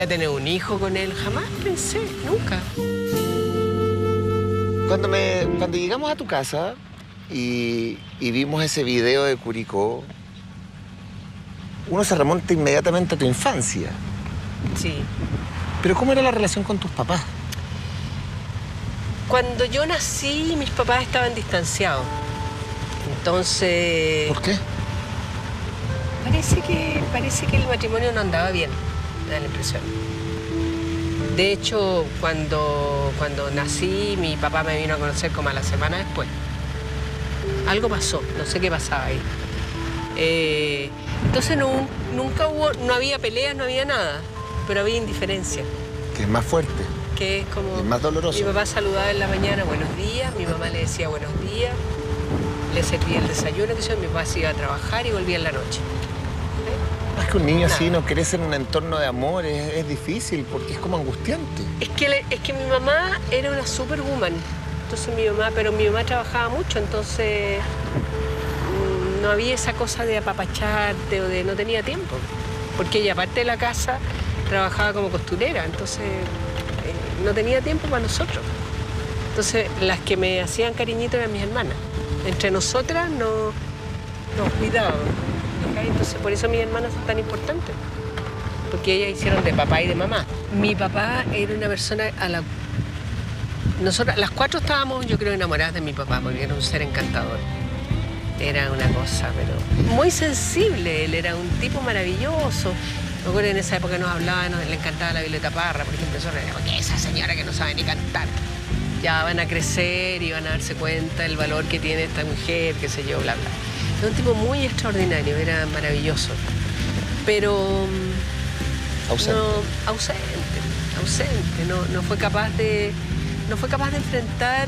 a tener un hijo con él, jamás pensé, nunca. Cuando llegamos a tu casa y vimos ese video de Curicó, uno se remonta inmediatamente a tu infancia. Sí. Pero ¿cómo era la relación con tus papás? Cuando yo nací, mis papás estaban distanciados. Entonces... ¿Por qué? Parece que el matrimonio no andaba bien, me da la impresión. De hecho, cuando nací, mi papá me vino a conocer como a la semana después. Algo pasó, no sé qué pasaba ahí. Entonces nunca no había peleas, no había nada, pero había indiferencia. Que es más fuerte. Que es como... Es más doloroso. Mi papá saludaba en la mañana, buenos días, mi mamá le decía buenos días, le servía el desayuno, que mi papá se iba a trabajar y volvía en la noche. Es que un niño así no crece en un entorno de amor, es difícil porque es como angustiante. Es que mi mamá era una superwoman, entonces pero mi mamá trabajaba mucho, entonces no había esa cosa de apapacharte o de no tenía tiempo, porque ella aparte de la casa trabajaba como costurera, entonces no tenía tiempo para nosotros. Entonces las que me hacían cariñito eran mis hermanas. Entre nosotras nos cuidábamos. Entonces por eso mis hermanas son tan importantes, porque ellas hicieron de papá y de mamá. Mi papá era una persona nosotras, las cuatro estábamos, yo creo, enamoradas de mi papá, porque era un ser encantador. Era una cosa, pero muy sensible, él era un tipo maravilloso. Me acuerdo que en esa época nos hablaban, le encantaba la Violeta Parra, por ejemplo, nosotros decíamos, ¿qué es esa señora que no sabe ni cantar? Ya van a crecer y van a darse cuenta del valor que tiene esta mujer, qué sé yo, bla, bla. Era un tipo muy extraordinario, era maravilloso, pero Ausente. No fue capaz de enfrentar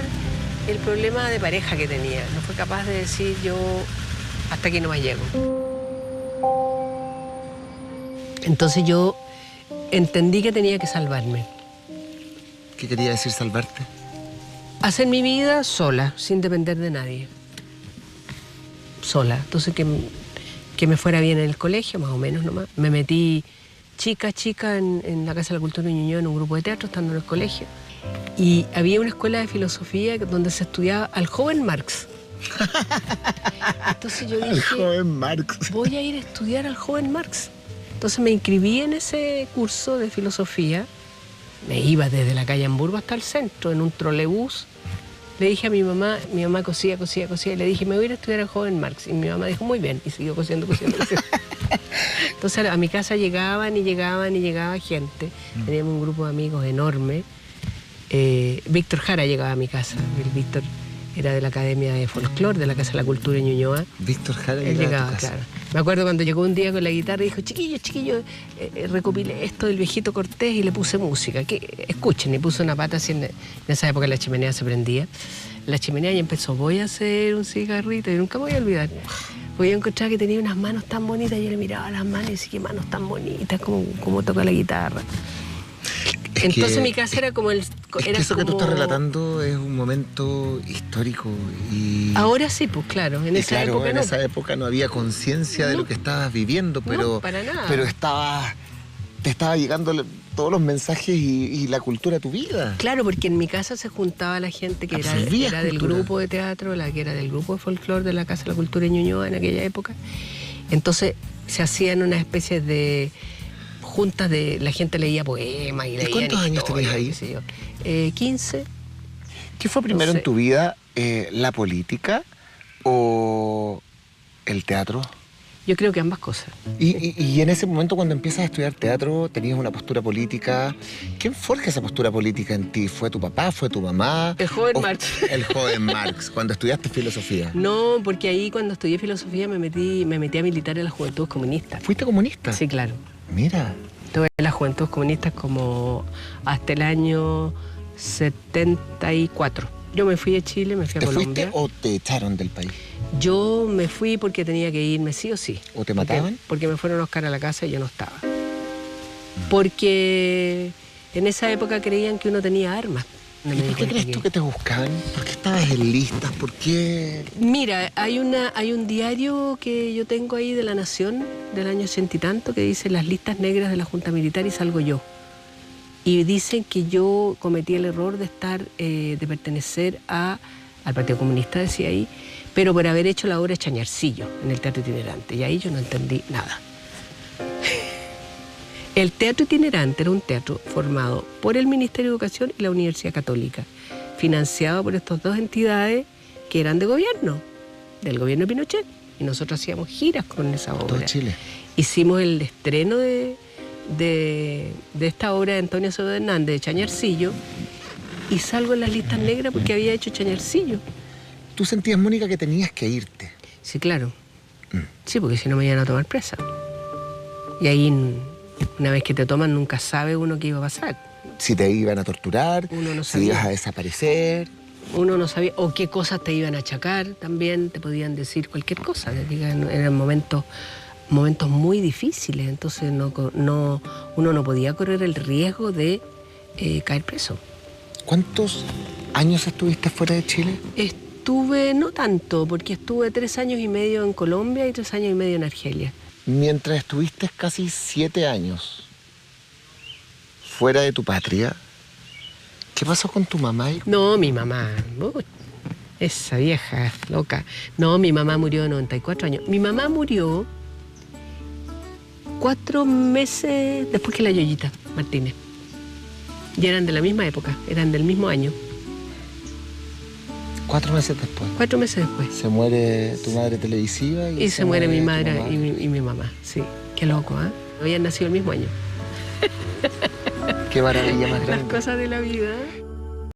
el problema de pareja que tenía, no fue capaz de decir yo hasta aquí no más llego. Entonces yo entendí que tenía que salvarme. ¿Qué quería decir salvarte? Hacer mi vida sola, sin depender de nadie. Sola. Entonces que me fuera bien en el colegio, más o menos nomás. Me metí chica en la Casa de la Cultura de Ñuñoa en un grupo de teatro, estando en el colegio. Y había una escuela de filosofía donde se estudiaba al joven Marx. Entonces yo dije, El joven Marx. Voy a ir a estudiar al joven Marx. Entonces me inscribí en ese curso de filosofía. Me iba desde la calle Hamburgo hasta el centro, en un trolebús. Le dije a mi mamá cosía, y le dije, me voy a ir a estudiar al joven Marx. Y mi mamá dijo, muy bien, y siguió cosiendo. Entonces a mi casa llegaba gente. Teníamos un grupo de amigos enorme. Víctor Jara llegaba a mi casa. El Víctor era de la Academia de Folclore, de la Casa de la Cultura de Ñuñoa. Víctor Jara llegaba a tu casa. Claro. Me acuerdo cuando llegó un día con la guitarra y dijo, chiquillos, recopilé esto del viejito Cortés y le puse música. Que escuchen, y puso una pata así, en esa época la chimenea se prendía. La chimenea y empezó, voy a hacer un cigarrito, y nunca me voy a olvidar. Voy a encontrar que tenía unas manos tan bonitas, y yo le miraba las manos y decía, qué manos tan bonitas, cómo toca la guitarra. Entonces mi casa era como eso que tú estás relatando es un momento histórico y... Ahora sí, pues claro, en esa época no había conciencia de lo que estabas viviendo, pero... No, para nada. Pero te estaba llegando todos los mensajes y la cultura a tu vida. Claro, porque en mi casa se juntaba la gente que era del grupo de teatro, la que era del grupo de folclore de la Casa de la Cultura de Ñuñoa en aquella época. Entonces se hacían una especie de... juntas de la gente leía poemas y leía. ¿Y cuántos años tenías ahí? 15. ¿Qué fue primero en tu vida, la política o el teatro? Yo creo que ambas cosas. Y en ese momento cuando empiezas a estudiar teatro, tenías una postura política. ¿Quién forja esa postura política en ti? ¿Fue tu papá? ¿Fue tu mamá? El joven Marx. El joven Marx, cuando estudiaste filosofía. No, porque ahí cuando estudié filosofía me metí a militar en las Juventudes Comunistas. ¿Fuiste comunista? Sí, claro. Mira. Estuve en las Juventudes Comunistas como hasta el año 74. Yo me fui de Chile, me fui a Colombia. ¿Te fuiste o te echaron del país? Yo me fui porque tenía que irme sí o sí. ¿O te mataban? Porque me fueron a buscar a la casa y yo no estaba. Porque en esa época creían que uno tenía armas. ¿Y por qué crees tú que te buscaban? ¿Por qué estabas en listas? ¿Por qué? Mira, hay un diario que yo tengo ahí de La Nación, del año 80 y tanto, que dice las listas negras de la Junta Militar y salgo yo. Y dicen que yo cometí el error de de pertenecer al Partido Comunista, decía ahí, pero por haber hecho la obra Chañarcillo en el Teatro Itinerante. Y ahí yo no entendí nada. El Teatro Itinerante era un teatro formado por el Ministerio de Educación y la Universidad Católica, financiado por estas dos entidades que eran de gobierno, del gobierno de Pinochet. Y nosotros hacíamos giras con esa obra. Todo Chile. Hicimos el estreno de esta obra de Antonio Soto Hernández, de Chañarcillo, y salgo en las listas negras porque había hecho Chañarcillo. ¿Tú sentías, Mónica, que tenías que irte? Sí, claro. Sí, porque si no me iban a tomar presa. Y ahí, una vez que te toman, nunca sabe uno qué iba a pasar. Si te iban a torturar, Uno no si sabía. ibas a desaparecer. Uno no sabía, o qué cosas te iban a achacar también, te podían decir cualquier cosa. Eran momentos muy difíciles, entonces uno no podía correr el riesgo de caer preso. ¿Cuántos años estuviste fuera de Chile? Estuve, no tanto, porque estuve 3 años y medio en Colombia y 3 años y medio en Argelia. Mientras estuviste casi 7 años fuera de tu patria, ¿qué pasó con tu mamá? No, mi mamá, esa vieja loca. No, mi mamá murió de 94 años. Mi mamá murió 4 meses después que la Yoyita Martínez. Y eran de la misma época, eran del mismo año. 4 meses después. 4 meses después. Se muere tu madre televisiva Y se muere mi tu madre mamá. y mi mamá, sí. Qué loco, ¿eh? Habían nacido el mismo año. Qué maravilla más Las grande. cosas de la vida.